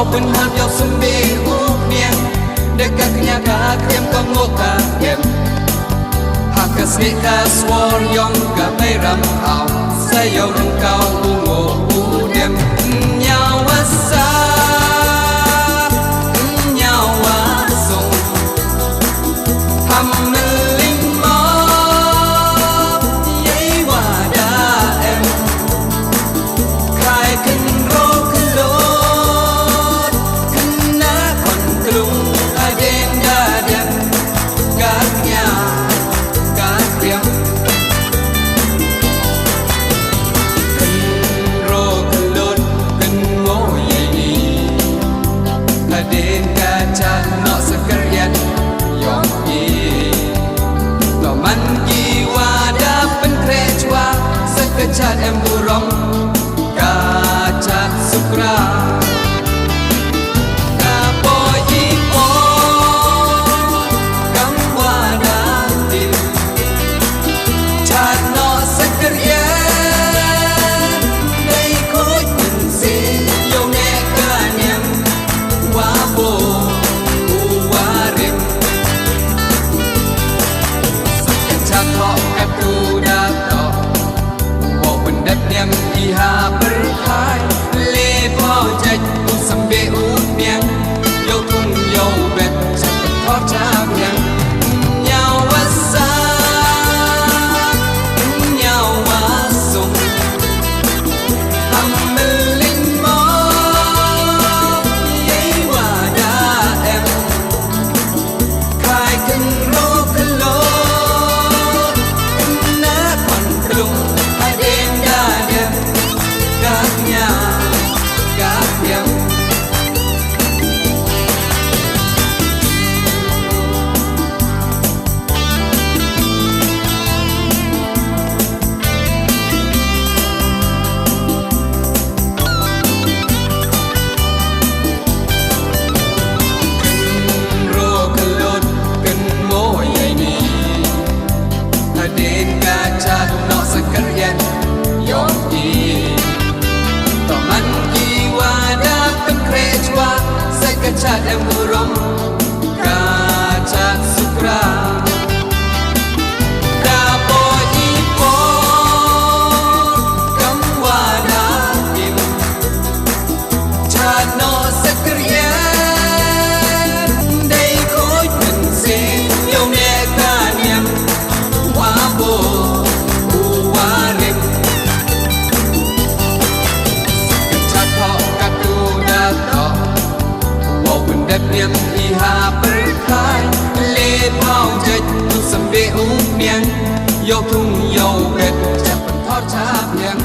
open hab yo sumbi uknian dekat nyaka krem pengoka kem hakas nika swor yong ga ram au sayo rengkau ungo udem nyawa sa nyawa song hammeling mo yei wada em khai ken ro kelot kena kon kelung aden dadan gaknya gakrem ken ro kelot ken ngo yei ni aden kaca no sekerian yong i to man jiwa dapen krejwa sekejap em burong kaca sukra kapoi ipo kamwana tim chat no sekerian dei khoi si yo ne kanyam wabo uwarim sekejap kok katu dato wo pendat yang iha berkai le bao jaj tu sambe unian yo tung yo bet cepet thot cham yang nyawa sa nyawa sung hammeling mo yei wada em khai ken ro kelot na kon kelung aden dadan gaknya gakyam ro kelot ken mo yei ni aden kaca no sekerian yong i to man jiwa dapen krejwa sekejap em burong kaca sukra kapoi ipo kamwana tim chat no sekerian dei khoi si yo ne kanyam wabo uwarim sekejap kok katu dato wo pendat yang iha berkai le bao jaj tu sambe unian yo tung yo bet cepet thot chap yang